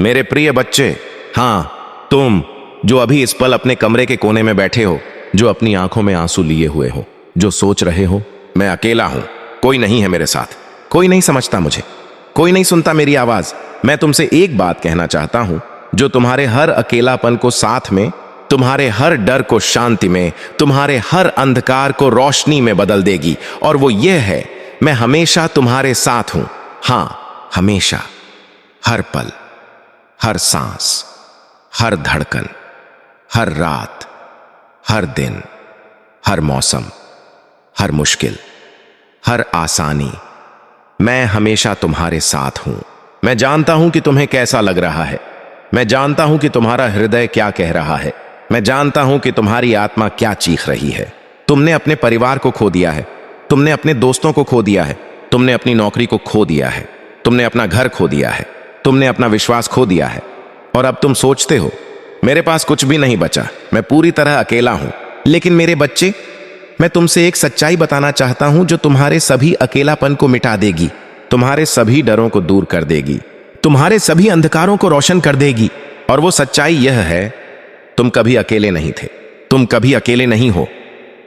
मेरे प्रिय बच्चे, हाँ, तुम जो अभी इस पल अपने कमरे के कोने में बैठे हो, जो अपनी आंखों में आंसू लिए हुए हो, जो सोच रहे हो मैं अकेला हूं, कोई नहीं है मेरे साथ, कोई नहीं समझता मुझे, कोई नहीं सुनता मेरी आवाज। मैं तुमसे एक बात कहना चाहता हूं जो तुम्हारे हर अकेलापन को साथ में, तुम्हारे हर डर को शांति में, तुम्हारे हर अंधकार को रोशनी में बदल देगी। और वो ये है, मैं हमेशा तुम्हारे साथ हूं। हां, हमेशा, हर पल, हर सांस, हर धड़कन, हर रात, हर दिन, हर मौसम, हर मुश्किल, हर आसानी, मैं हमेशा तुम्हारे साथ हूं। मैं जानता हूं कि तुम्हें कैसा लग रहा है, मैं जानता हूं कि तुम्हारा हृदय क्या कह रहा है, मैं जानता हूं कि तुम्हारी आत्मा क्या चीख रही है। तुमने अपने परिवार को खो दिया है, तुमने अपने दोस्तों को खो दिया है, तुमने अपनी नौकरी को खो दिया है, तुमने अपना घर खो दिया है, तुमने अपना विश्वास खो दिया है। और अब तुम सोचते हो मेरे पास कुछ भी नहीं बचा, मैं पूरी तरह अकेला हूं। लेकिन मेरे बच्चे, मैं तुमसे एक सच्चाई बताना चाहता हूं जो तुम्हारे सभी अकेलापन को मिटा देगी, तुम्हारे सभी डरों को दूर कर देगी, तुम्हारे सभी अंधकारों को रोशन कर देगी। और वो सच्चाई यह है, तुम कभी अकेले नहीं थे, तुम कभी अकेले नहीं हो,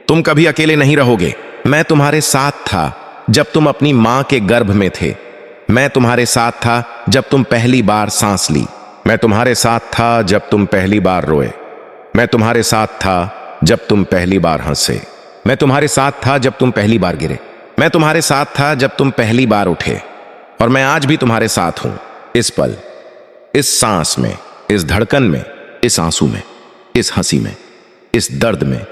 तुम कभी अकेले नहीं रहोगे। मैं तुम्हारे साथ था जब तुम अपनी मां के गर्भ में थे, मैं तुम्हारे साथ था जब तुम पहली बार सांस ली, मैं तुम्हारे साथ था जब तुम पहली बार रोए, मैं तुम्हारे साथ था जब तुम पहली बार हंसे, मैं तुम्हारे साथ था जब तुम पहली बार गिरे, मैं तुम्हारे साथ था जब तुम पहली बार उठे। और मैं आज भी तुम्हारे साथ हूं, इस पल, इस सांस में, इस धड़कन में, इस आंसू में, इस हंसी में, इस दर्द में,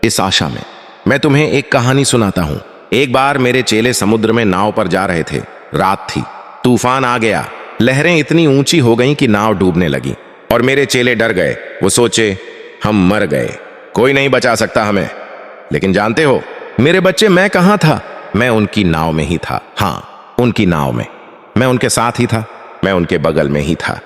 इस आशा में। मैं तुम्हें एक कहानी सुनाता हूं। एक बार मेरे चेले समुद्र में नाव पर जा रहे थे। रात थी, तूफान आ गया, लहरें इतनी ऊंची हो गईं कि नाव डूबने लगी और मेरे चेले डर गए। वो सोचे हम मर गए, कोई नहीं बचा सकता हमें। लेकिन जानते हो मेरे बच्चे, मैं कहां था? मैं उनकी नाव में ही था। हां, उनकी नाव में, मैं उनके साथ ही था, मैं उनके बगल में ही था।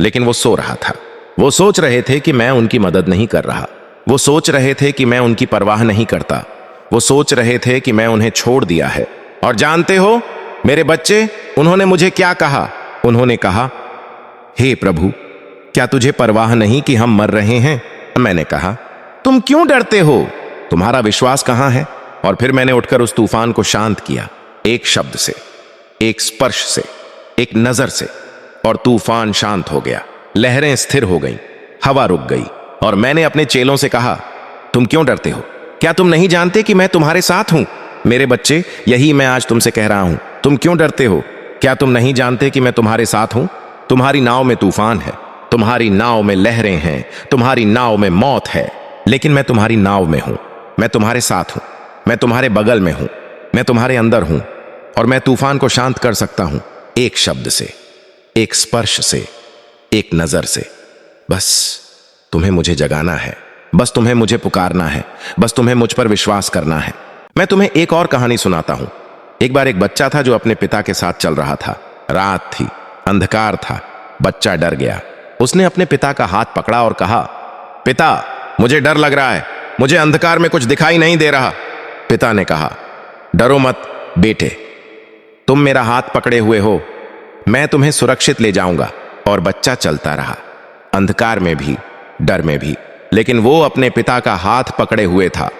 लेकिन वो सो रहा था। वो सोच रहे थे कि मैं उनकी मदद नहीं कर रहा, वो सोच रहे थे कि मैं उनकी परवाह नहीं करता, वो सोच रहे थे कि मैं उन्हें छोड़ दिया है। और जानते हो मेरे बच्चे, उन्होंने मुझे क्या कहा? उन्होंने कहा, हे प्रभु, क्या तुझे परवाह नहीं कि हम मर रहे हैं? मैंने कहा, तुम क्यों डरते हो? तुम्हारा विश्वास कहां है? और फिर मैंने उठकर उस तूफान को शांत किया, एक शब्द से, एक स्पर्श से, एक नजर से, और तूफान शांत हो गया। लहरें स्थिर हो गईं, हवा रुक गई। और मैंने अपने चेलों से कहा, तुम क्यों डरते हो? क्या तुम नहीं जानते कि मैं तुम्हारे साथ हूं? मेरे बच्चे, यही मैं आज तुमसे कह रहा हूं। तुम क्यों डरते हो? क्या तुम नहीं जानते कि मैं तुम्हारे साथ हूं? तुम्हारी नाव में तूफान है, तुम्हारी नाव में लहरें हैं, तुम्हारी नाव में मौत है, लेकिन मैं तुम्हारी नाव में हूं, मैं तुम्हारे साथ हूं, मैं तुम्हारे बगल में हूं, मैं तुम्हारे अंदर हूं। और मैं तूफान को शांत कर सकता हूं, एक शब्द से, एक स्पर्श से, एक नजर से। बस तुम्हें मुझे जगाना है, बस तुम्हें मुझे पुकारना है, बस तुम्हें मुझ पर विश्वास करना है। मैं तुम्हें एक और कहानी सुनाता हूं। एक बार एक बच्चा था जो अपने पिता के साथ चल रहा था। रात थी, अंधकार था, बच्चा डर गया। उसने अपने पिता का हाथ पकड़ा और कहा, पिता, मुझे डर लग रहा है, मुझे अंधकार में कुछ दिखाई नहीं दे रहा। पिता ने कहा, डरो मत बेटे, तुम मेरा हाथ पकड़े हुए हो, मैं तुम्हें सुरक्षित ले जाऊंगा। और बच्चा चलता रहा, अंधकार में भी, डर में भी, लेकिन वो अपने पिता का हाथ पकड़े हुए था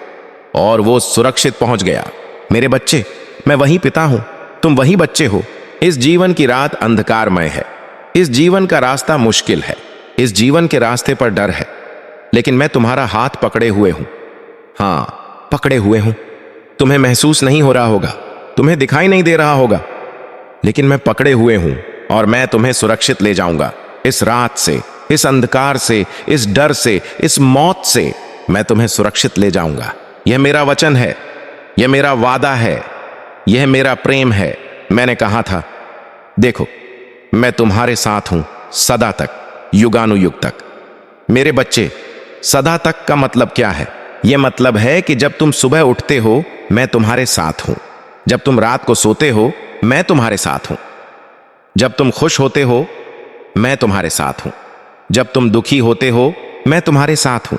और वो सुरक्षित पहुंच गया। मेरे बच्चे, मैं वही पिता हूं, तुम वही बच्चे हो। इस जीवन की रात अंधकारमय है, इस जीवन का रास्ता मुश्किल है, इस जीवन के रास्ते पर डर है, लेकिन मैं तुम्हारा हाथ पकड़े हुए हूं। हां, पकड़े हुए हूं। तुम्हें महसूस नहीं हो रहा होगा, तुम्हें दिखाई नहीं दे रहा होगा, लेकिन मैं पकड़े हुए हूं और मैं तुम्हें सुरक्षित ले जाऊंगा। इस रात से, इस अंधकार से, इस डर से, इस मौत से मैं तुम्हें सुरक्षित ले जाऊंगा। यह मेरा वचन है, यह मेरा वादा है, यह मेरा प्रेम है। मैंने कहा था, देखो, मैं तुम्हारे साथ हूं सदा तक, युगानुयुग तक। मेरे बच्चे, सदा तक का मतलब क्या है? यह मतलब है कि जब तुम सुबह उठते हो, मैं तुम्हारे साथ हूं। जब तुम रात को सोते हो, मैं तुम्हारे साथ हूं। जब तुम खुश होते हो, मैं तुम्हारे साथ हूं। जब तुम दुखी होते हो, मैं तुम्हारे साथ हूं।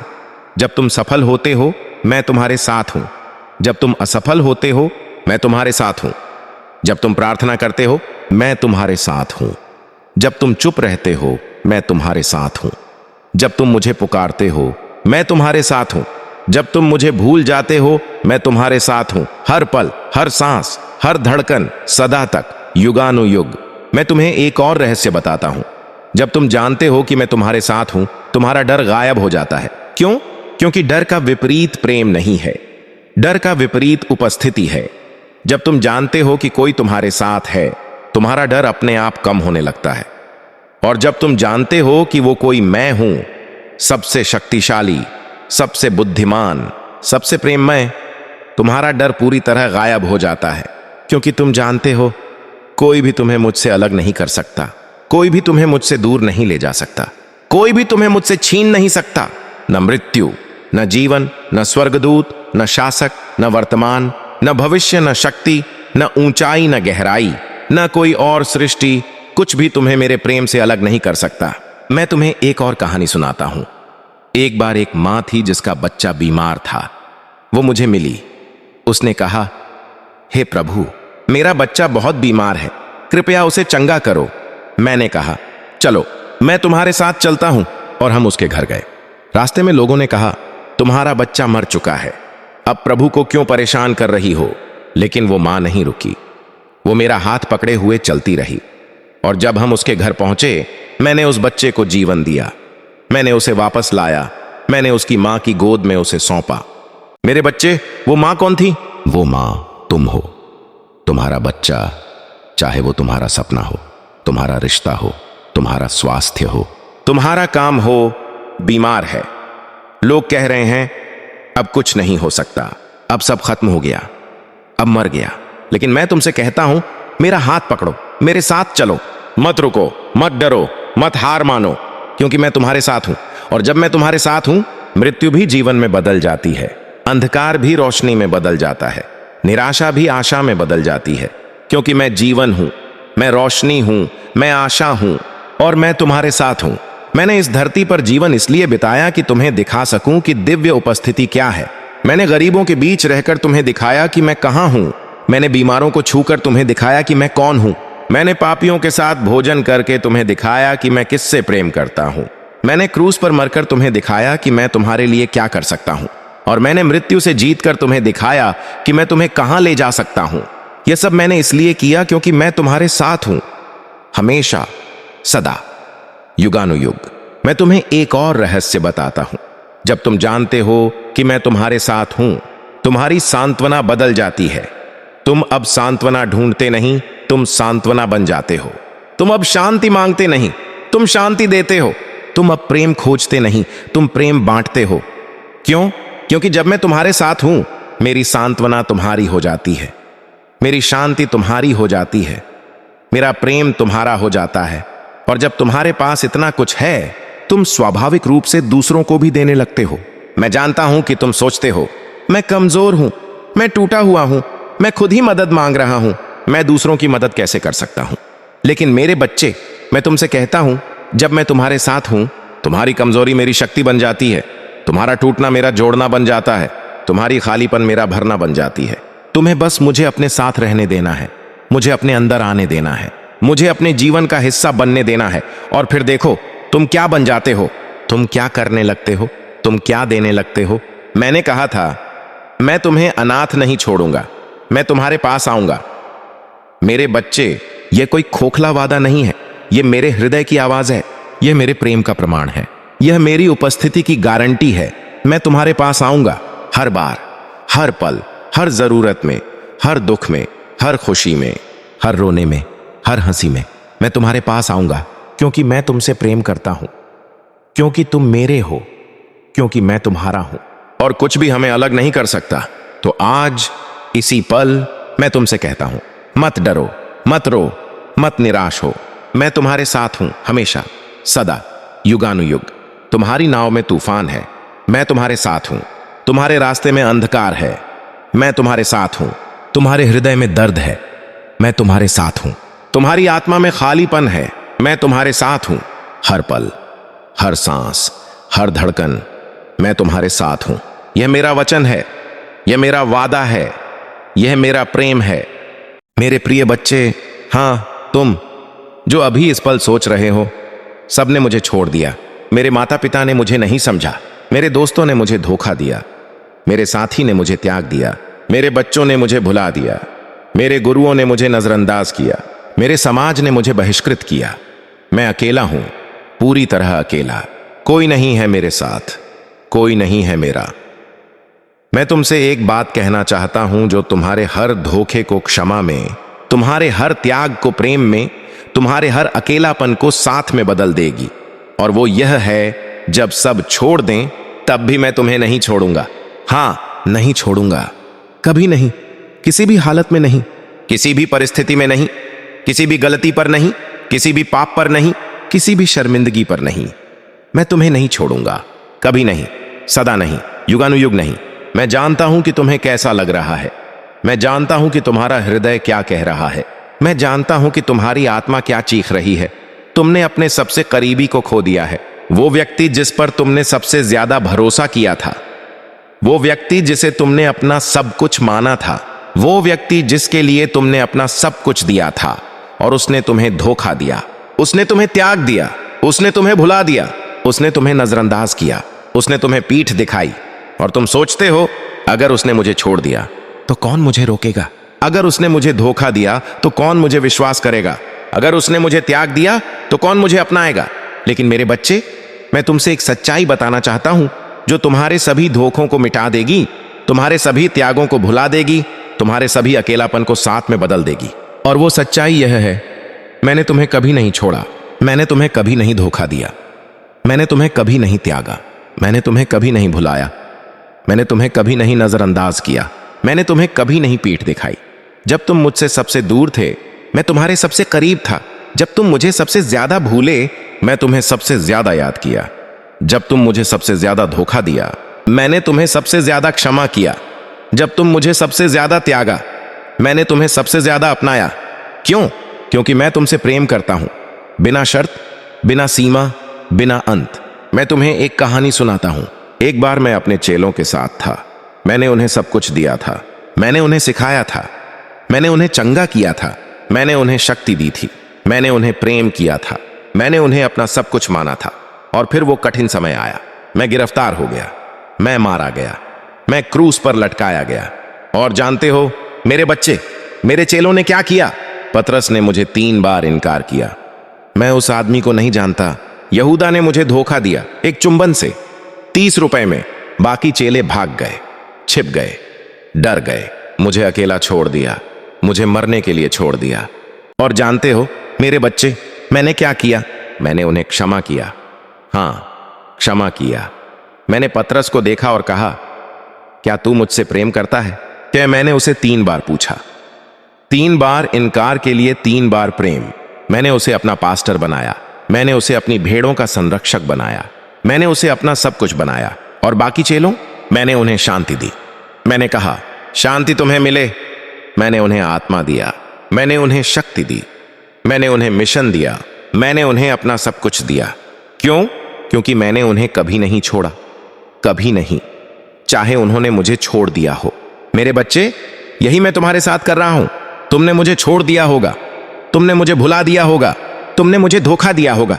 जब तुम सफल होते हो, मैं तुम्हारे साथ हूं। जब तुम असफल होते हो, मैं तुम्हारे साथ हूं। जब तुम प्रार्थना करते हो, मैं तुम्हारे साथ हूं। जब तुम चुप रहते हो, मैं तुम्हारे साथ हूं। जब तुम मुझे पुकारते हो मैं तुम्हारे साथ हूं। जब तुम मुझे भूल जाते हो मैं तुम्हारे साथ हूं। हर पल, हर सांस, हर धड़कन, सदा तक, युगानुयुग। मैं तुम्हें एक और रहस्य बताता हूं। जब तुम जानते हो कि मैं तुम्हारे साथ हूं, तुम्हारा डर गायब हो जाता है। क्यों? क्योंकि डर का विपरीत प्रेम नहीं है, डर का विपरीत उपस्थिति है। जब तुम जानते हो कि कोई तुम्हारे साथ है, तुम्हारा डर अपने आप कम होने लगता है। और जब तुम जानते हो कि वो कोई मैं हूं, सबसे शक्तिशाली, सबसे बुद्धिमान, सबसे प्रेममय, तुम्हारा डर पूरी तरह गायब हो जाता है। क्योंकि तुम जानते हो कोई भी तुम्हें मुझसे अलग नहीं कर सकता, कोई भी तुम्हें मुझसे दूर नहीं ले जा सकता, कोई भी तुम्हें मुझसे छीन नहीं सकता। न मृत्यु, न जीवन, न स्वर्गदूत, न शासक, न वर्तमान, न भविष्य, न शक्ति, न ऊंचाई, न गहराई, न कोई और सृष्टि, कुछ भी तुम्हें मेरे प्रेम से अलग नहीं कर सकता। मैं तुम्हें एक और कहानी सुनाता हूं। एक बार एक मां थी जिसका बच्चा बीमार था। वो मुझे मिली। उसने कहा, हे प्रभु, मेरा बच्चा बहुत बीमार है, कृपया उसे चंगा करो। मैंने कहा, चलो मैं तुम्हारे साथ चलता हूं। और हम उसके घर गए। रास्ते में लोगों ने कहा, तुम्हारा बच्चा मर चुका है, अब प्रभु को क्यों परेशान कर रही हो? लेकिन वो मां नहीं रुकी। वो मेरा हाथ पकड़े हुए चलती रही। और जब हम उसके घर पहुंचे, मैंने उस बच्चे को जीवन दिया। मैंने उसे वापस लाया। मैंने उसकी मां की गोद में उसे सौंपा। मेरे बच्चे, वो मां कौन थी? वो मां तुम हो। तुम्हारा बच्चा, चाहे वो तुम्हारा सपना हो, तुम्हारा रिश्ता हो, तुम्हारा स्वास्थ्य हो, तुम्हारा काम हो, बीमार है। लोग कह रहे हैं अब कुछ नहीं हो सकता, अब सब खत्म हो गया, अब मर गया। लेकिन मैं तुमसे कहता हूं, मेरा हाथ पकड़ो, मेरे साथ चलो, मत रुको, मत डरो, मत हार मानो, क्योंकि मैं तुम्हारे साथ हूं। और जब मैं तुम्हारे साथ हूं, मृत्यु भी जीवन में बदल जाती है, अंधकार भी रोशनी में बदल जाता है, निराशा भी आशा में बदल जाती है। क्योंकि मैं जीवन हूं, मैं रोशनी हूं, मैं आशा हूं, और मैं तुम्हारे साथ हूं। मैंने इस धरती पर जीवन इसलिए बिताया कि तुम्हें दिखा सकूं कि दिव्य उपस्थिति क्या है। मैंने गरीबों के बीच रहकर तुम्हें दिखाया कि मैं कहां हूं। मैंने बीमारों को छूकर तुम्हें दिखाया कि मैं कौन हूं। मैंने पापियों के साथ भोजन करके तुम्हें दिखाया कि मैं किससे प्रेम करता हूं। मैंने क्रूस पर मरकर तुम्हें दिखाया कि मैं तुम्हारे लिए क्या कर सकता हूं। और मैंने मृत्यु से जीतकर तुम्हें दिखाया कि मैं तुम्हें कहां ले जा सकता हूं। यह सब मैंने इसलिए किया क्योंकि मैं तुम्हारे साथ हूं, हमेशा, सदा, युगानुयुग। मैं तुम्हें एक और रहस्य बताता हूं। जब तुम जानते हो कि मैं तुम्हारे साथ हूं, तुम्हारी सांत्वना बदल जाती है। तुम अब सांत्वना ढूंढते नहीं, तुम सांत्वना बन जाते हो। तुम अब शांति मांगते नहीं, तुम शांति देते हो। तुम अब प्रेम खोजते नहीं, तुम प्रेम बांटते हो। क्यों? क्योंकि जब मैं तुम्हारे साथ हूं, मेरी सांत्वना तुम्हारी हो जाती है, मेरी शांति तुम्हारी हो जाती है, मेरा प्रेम तुम्हारा हो जाता है। और जब तुम्हारे पास इतना कुछ है, तुम स्वाभाविक रूप से दूसरों को भी देने लगते हो। मैं जानता हूं कि तुम सोचते हो, मैं कमजोर हूं, मैं टूटा हुआ हूं, मैं खुद ही मदद मांग रहा हूं, मैं दूसरों की मदद कैसे कर सकता हूं? लेकिन मेरे बच्चे, मैं तुमसे कहता हूं, जब मैं तुम्हारे साथ हूं, तुम्हारी कमजोरी मेरी शक्ति बन जाती है, तुम्हारा टूटना मेरा जोड़ना बन जाता है, तुम्हारी खालीपन मेरा भरना बन जाती है। तुम्हें बस मुझे अपने साथ रहने देना है, मुझे अपने अंदर आने देना है, मुझे अपने जीवन का हिस्सा बनने देना है। और फिर देखो तुम क्या बन जाते हो, तुम क्या करने लगते हो, तुम क्या देने लगते हो। मैंने कहा था, मैं तुम्हें अनाथ नहीं छोड़ूंगा, मैं तुम्हारे पास आऊंगा। मेरे बच्चे, यह कोई खोखला वादा नहीं है, यह मेरे हृदय की आवाज है, यह मेरे प्रेम का प्रमाण है, यह मेरी उपस्थिति की गारंटी है। मैं तुम्हारे पास आऊंगा, हर बार, हर पल, हर जरूरत में, हर दुख में, हर खुशी में, हर रोने में, हर हंसी में। मैं तुम्हारे पास आऊंगा, क्योंकि मैं तुमसे प्रेम करता हूं, क्योंकि तुम मेरे हो, क्योंकि मैं तुम्हारा हूं, और कुछ भी हमें अलग नहीं कर सकता। तो आज इसी पल मैं तुमसे कहता हूं, मत डरो, मत रो, मत निराश हो। मैं तुम्हारे साथ हूं, हमेशा, सदा, युगानुयुग। तुम्हारी नाव में तूफान है, मैं तुम्हारे साथ हूं। तुम्हारे रास्ते में अंधकार है, मैं तुम्हारे साथ हूं। तुम्हारे हृदय में दर्द है, मैं तुम्हारे साथ हूं। तुम्हारी आत्मा में खालीपन है, मैं तुम्हारे साथ हूं। हर पल, हर सांस, हर धड़कन, मैं तुम्हारे साथ हूं। यह मेरा वचन है, यह मेरा वादा है, यह मेरा प्रेम है। मेरे प्रिय बच्चे, हां, तुम जो अभी इस पल सोच रहे हो, सबने मुझे छोड़ दिया। मेरे माता पिता ने मुझे नहीं समझा, मेरे दोस्तों ने मुझे धोखा दिया, मेरे साथी ने मुझे त्याग दिया, मेरे बच्चों ने मुझे भुला दिया, मेरे गुरुओं ने मुझे नजरअंदाज किया, मेरे समाज ने मुझे बहिष्कृत किया। मैं अकेला हूं, पूरी तरह अकेला। कोई नहीं है मेरे साथ, कोई नहीं है मेरा। मैं तुमसे एक बात कहना चाहता हूं जो तुम्हारे हर धोखे को क्षमा में, तुम्हारे हर त्याग को प्रेम में, तुम्हारे हर अकेलापन को साथ में बदल देगी। और वो यह है, जब सब छोड़ दें तब भी मैं तुम्हें नहीं छोड़ूंगा। हां, नहीं छोड़ूंगा, कभी नहीं, किसी भी हालत में नहीं, किसी भी परिस्थिति में नहीं, किसी भी गलती पर नहीं, किसी भी पाप पर नहीं, किसी भी शर्मिंदगी पर नहीं। मैं तुम्हें नहीं छोड़ूंगा, कभी नहीं, सदा नहीं, युगानुयुग नहीं। मैं जानता हूं कि तुम्हें कैसा लग रहा है, मैं जानता हूं कि तुम्हारा हृदय क्या कह रहा है, मैं जानता हूं कि तुम्हारी आत्मा क्या चीख रही है। तुमने अपने सबसे करीबी को खो दिया है, वो व्यक्ति जिस पर तुमने सबसे ज्यादा भरोसा किया था, वो व्यक्ति जिसे तुमने अपना सब कुछ माना था, वो व्यक्ति जिसके लिए तुमने अपना सब कुछ दिया था, और उसने तुम्हें धोखा दिया, उसने तुम्हें त्याग दिया, उसने तुम्हें भुला दिया, उसने तुम्हें नजरअंदाज किया, उसने तुम्हें पीठ दिखाई। और तुम सोचते हो, अगर उसने मुझे छोड़ दिया तो कौन मुझे रोकेगा? अगर उसने मुझे धोखा दिया तो कौन मुझे विश्वास करेगा? अगर उसने मुझे त्याग दिया तो कौन मुझे अपनाएगा? लेकिन मेरे बच्चे, मैं तुमसे एक सच्चाई बताना चाहता हूं जो तुम्हारे सभी धोखों को मिटा देगी, तुम्हारे सभी त्यागों को भुला देगी, तुम्हारे सभी अकेलापन को साथ में बदल देगी। और वो सच्चाई यह है, मैंने तुम्हें कभी नहीं छोड़ा, मैंने तुम्हें कभी नहीं धोखा दिया, मैंने तुम्हें कभी नहीं त्यागा, मैंने तुम्हें कभी नहीं भुलाया, मैंने तुम्हें कभी नहीं नजरअंदाज किया, मैंने तुम्हें कभी नहीं पीठ दिखाई। जब तुम मुझसे सबसे दूर थे, मैं तुम्हारे सबसे करीब था। जब तुम मुझे सबसे ज्यादा भूले, मैं तुम्हें सबसे ज्यादा याद किया। जब तुम मुझे सबसे ज्यादा धोखा दिया, मैंने तुम्हें सबसे ज्यादा क्षमा किया। जब तुम मुझे सबसे ज्यादा त्यागा, मैंने तुम्हें सबसे ज्यादा अपनाया। क्यों? क्योंकि मैं तुमसे प्रेम करता हूं, बिना शर्त, बिना सीमा, बिना अंत। मैं तुम्हें एक कहानी सुनाता हूं। एक बार मैं अपने चेलों के साथ था, मैंने उन्हें सब कुछ दिया था, मैंने उन्हें सिखाया था, मैंने उन्हें चंगा किया था, मैंने उन्हें शक्ति दी थी, मैंने उन्हें प्रेम किया था, मैंने उन्हें अपना सब कुछ माना था। और फिर वो कठिन समय आया, मैं गिरफ्तार हो गया, मैं मारा गया, मैं क्रूस पर लटकाया गया। और जानते हो मेरे बच्चे, मेरे चेलों ने क्या किया? पतरस ने मुझे 3 बार इनकार किया। मैं उस आदमी को नहीं जानता। यहूदा ने मुझे धोखा दिया, एक चुंबन से, 30 रुपए में। बाकी चेले भाग गए, छिप गए, डर गए, मुझे अकेला छोड़ दिया, मुझे मरने के लिए छोड़ दिया। और जानते हो मेरे बच्चे, मैंने क्या किया? मैंने उन्हें क्षमा किया। हां, क्षमा किया। मैंने पतरस को देखा और कहा, क्या तू मुझसे प्रेम करता है? क्या? मैंने उसे 3 बार पूछा, 3 बार इनकार के लिए 3 बार प्रेम। मैंने उसे अपना पास्टर बनाया, मैंने उसे अपनी भेड़ों का संरक्षक बनाया, मैंने उसे अपना सब कुछ बनाया। और बाकी चेलों, मैंने उन्हें शांति दी। मैंने कहा, शांति तुम्हें मिले। मैंने उन्हें आत्मा दिया, मैंने उन्हें शक्ति दी, मैंने उन्हें मिशन दिया, मैंने उन्हें अपना सब कुछ दिया। क्यों? क्योंकि मैंने उन्हें कभी नहीं छोड़ा, कभी नहीं, चाहे उन्होंने मुझे छोड़ दिया हो। मेरे बच्चे, यही मैं तुम्हारे साथ कर रहा हूं। तुमने मुझे छोड़ दिया होगा, तुमने मुझे भुला दिया होगा, तुमने मुझे धोखा दिया होगा,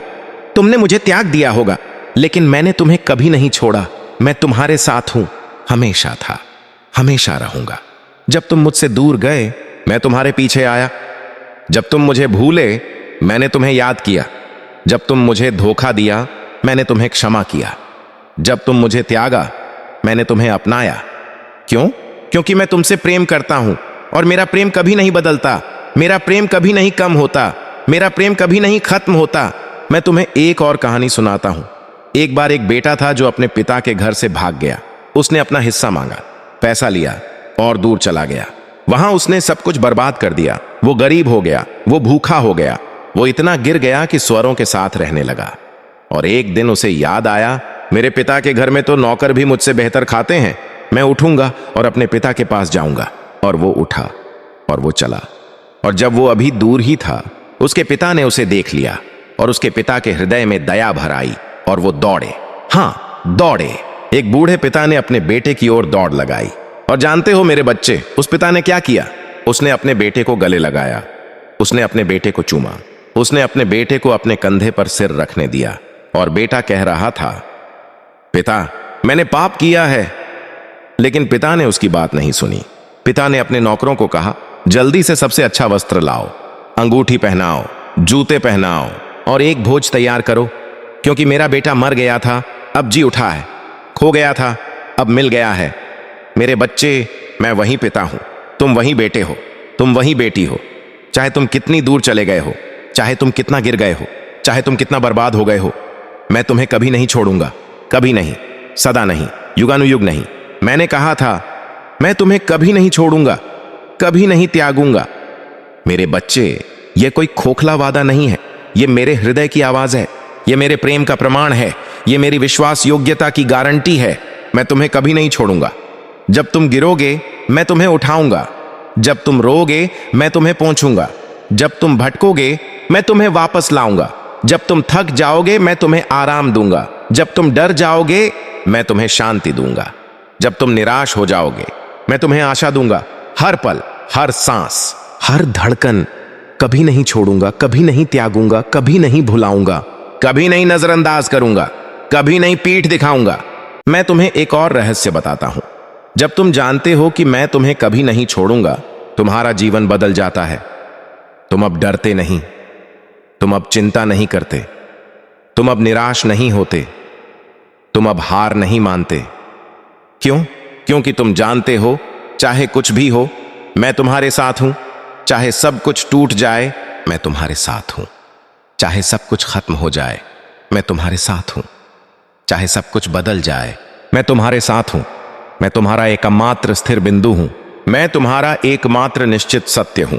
तुमने मुझे त्याग दिया होगा, लेकिन मैंने तुम्हें कभी नहीं छोड़ा। मैं तुम्हारे साथ हूं, हमेशा था, हमेशा रहूंगा। जब तुम मुझसे दूर गए, मैं तुम्हारे पीछे आया। जब तुम मुझे भूले, मैंने तुम्हें याद किया। जब तुम मुझे धोखा दिया, मैंने तुम्हें क्षमा किया। जब तुम मुझे त्यागा, मैंने तुम्हें अपनाया। क्यों? क्योंकि मैं तुमसे प्रेम करता हूं, और मेरा प्रेम कभी नहीं बदलता, मेरा प्रेम कभी नहीं कम होता, मेरा प्रेम कभी नहीं खत्म होता। मैं तुम्हें एक और कहानी सुनाता हूं। एक बार एक बेटा था जो अपने पिता के घर से भाग गया। उसने अपना हिस्सा मांगा, पैसा लिया और दूर चला गया। वहां उसने सब कुछ बर्बाद कर दिया। वो गरीब हो गया, वो भूखा हो गया, वो इतना गिर गया कि स्वरों के साथ रहने लगा। और एक दिन उसे याद आया, मेरे पिता के घर में तो नौकर भी मुझसे बेहतर खाते हैं, मैं उठूंगा और अपने पिता के पास जाऊंगा। और वो उठा और वो चला। और जब वो अभी दूर ही था, उसके पिता ने उसे देख लिया और उसके पिता के हृदय में दया भर आई और वो दौड़े। हां, दौड़े। एक बूढ़े पिता ने अपने बेटे की ओर दौड़ लगाई। और जानते हो मेरे बच्चे, उस पिता ने क्या किया? उसने अपने बेटे को गले लगाया, उसने अपने बेटे को चूमा, उसने अपने बेटे को अपने कंधे पर सिर रखने दिया और बेटा कह रहा था, पिता, मैंने पाप किया है। लेकिन पिता ने उसकी बात नहीं सुनी। पिता ने अपने नौकरों को कहा, जल्दी से सबसे अच्छा वस्त्र लाओ, अंगूठी पहनाओ, जूते पहनाओ और एक भोज तैयार करो, क्योंकि मेरा बेटा मर गया था, अब जी उठा है, खो गया था, अब मिल गया है। मेरे बच्चे, मैं वही पिता हूं, तुम वही बेटे हो, तुम वही बेटी हो। चाहे तुम कितनी दूर चले गए हो, चाहे तुम कितना गिर गए हो, चाहे तुम कितना बर्बाद हो गए हो, मैं तुम्हें कभी नहीं छोड़ूंगा, कभी नहीं, सदा नहीं, युगानुयुग नहीं। मैंने कहा था, मैं तुम्हें कभी नहीं छोड़ूंगा, कभी नहीं त्यागूंगा। मेरे बच्चे, ये कोई खोखला वादा नहीं है, ये मेरे हृदय की आवाज है, ये मेरे प्रेम का प्रमाण है, ये मेरी विश्वास योग्यता की गारंटी है। मैं तुम्हें कभी नहीं छोड़ूंगा। जब तुम गिरोगे, मैं तुम्हें उठाऊंगा। जब तुम रोओगे, मैं तुम्हें पहुंचूंगा। जब तुम भटकोगे, मैं तुम्हें वापस लाऊंगा। जब तुम थक जाओगे, मैं तुम्हें आराम दूंगा। जब तुम डर जाओगे, मैं तुम्हें शांति दूंगा। जब तुम निराश हो जाओगे, मैं तुम्हें आशा दूंगा। हर पल, हर सांस, हर धड़कन, कभी नहीं छोड़ूंगा, कभी नहीं त्यागूंगा, कभी नहीं भुलाऊंगा, कभी नहीं नजरअंदाज करूंगा, कभी नहीं पीठ दिखाऊंगा। मैं तुम्हें एक और रहस्य बताता हूं। जब तुम जानते हो कि मैं तुम्हें कभी नहीं छोड़ूंगा, तुम्हारा जीवन बदल जाता है। तुम अब डरते नहीं, तुम अब चिंता नहीं करते, तुम अब निराश नहीं होते, तुम अब हार नहीं मानते। क्यों? क्योंकि तुम जानते हो, चाहे कुछ भी हो, मैं तुम्हारे साथ हूं। चाहे सब कुछ टूट जाए, मैं तुम्हारे साथ हूं। चाहे सब कुछ खत्म हो जाए, मैं तुम्हारे साथ हूं। चाहे सब कुछ बदल जाए, मैं तुम्हारे साथ हूं। मैं तुम्हारा एकमात्र स्थिर बिंदु हूं। मैं तुम्हारा एकमात्र निश्चित सत्य हूं।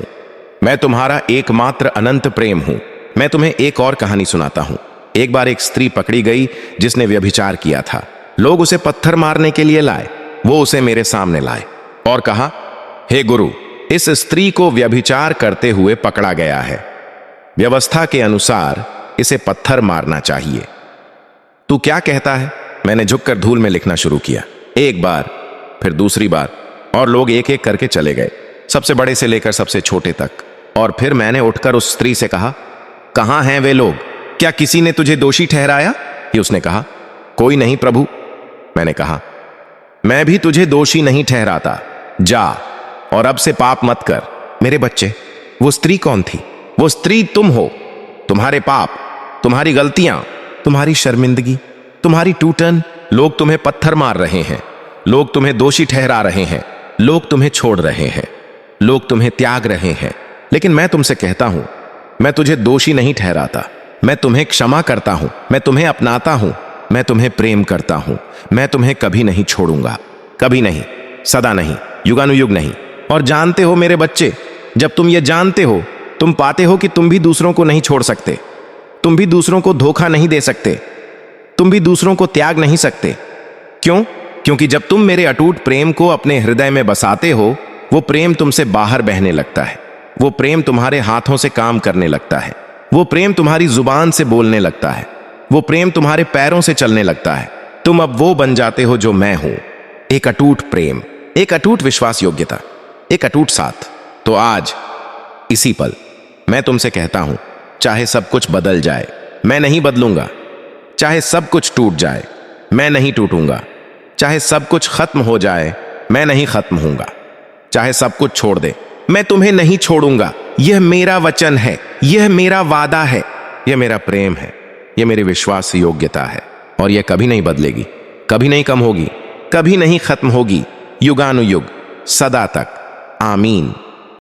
मैं तुम्हारा एकमात्र अनंत प्रेम हूं। मैं तुम्हें एक और कहानी सुनाता हूं। एक बार एक स्त्री पकड़ी गई जिसने व्यभिचार किया था। लोग उसे पत्थर मारने के लिए लाए। वो उसे मेरे सामने लाए और कहा, हे गुरु, इस स्त्री को व्यभिचार करते हुए पकड़ा गया है। व्यवस्था के अनुसार इसे पत्थर मारना चाहिए। तू क्या कहता है? मैंने झुककर धूल में लिखना शुरू किया। एक बार, फिर दूसरी बार, और लोग एक एक करके चले गए, सबसे बड़े से लेकर सबसे छोटे तक। और फिर मैंने उठकर उस स्त्री से कहा, कहां हैं वे लोग? क्या किसी ने तुझे दोषी ठहराया? कि उसने कहा, कोई नहीं प्रभु। मैंने कहा, मैं भी तुझे दोषी नहीं ठहराता। जा और अब से पाप मत कर। मेरे बच्चे, वो स्त्री कौन थी? वो स्त्री तुम हो। तुम्हारे पाप, तुम्हारी गलतियां, तुम्हारी शर्मिंदगी, तुम्हारी टूटन। लोग तुम्हें पत्थर मार रहे हैं, लोग तुम्हें दोषी ठहरा रहे हैं, लोग तुम्हें छोड़ रहे हैं, लोग तुम्हें त्याग रहे हैं। लेकिन मैं तुमसे कहता हूं, मैं तुझे दोषी नहीं ठहराता। मैं तुम्हें क्षमा करता हूं, मैं तुम्हें अपनाता हूं, मैं तुम्हें प्रेम करता हूं। मैं तुम्हें कभी नहीं छोड़ूंगा, कभी नहीं, सदा नहीं, युगानुयुग नहीं। और जानते हो मेरे बच्चे, जब तुम ये जानते हो, तुम पाते हो कि तुम भी दूसरों को नहीं छोड़ सकते, तुम भी दूसरों को धोखा नहीं दे सकते, तुम भी दूसरों को त्याग नहीं सकते। क्यों? क्योंकि जब तुम मेरे अटूट प्रेम को अपने हृदय में बसाते हो, वो प्रेम तुमसे बाहर बहने लगता है। वो प्रेम तुम्हारे हाथों से काम करने लगता है। वो प्रेम तुम्हारी जुबान से बोलने लगता है। वो प्रेम तुम्हारे पैरों से चलने लगता है। तुम अब वो बन जाते हो जो मैं हूं। एक अटूट प्रेम, एक अटूट विश्वास योग्यता, एक अटूट साथ। तो आज, इसी पल, मैं तुमसे कहता हूं, चाहे सब कुछ बदल जाए, मैं नहीं बदलूंगा। चाहे सब कुछ टूट जाए, मैं नहीं टूटूंगा। चाहे सब कुछ खत्म हो जाए, मैं नहीं खत्म होऊंगा। चाहे सब कुछ छोड़ दे, मैं तुम्हें नहीं छोड़ूंगा। यह मेरा वचन है, यह मेरा वादा है, यह मेरा प्रेम है, यह मेरी विश्वास योग्यता है। और यह कभी नहीं बदलेगी, कभी नहीं कम होगी, कभी नहीं खत्म होगी, युगानुयुग, सदा तक। आमीन।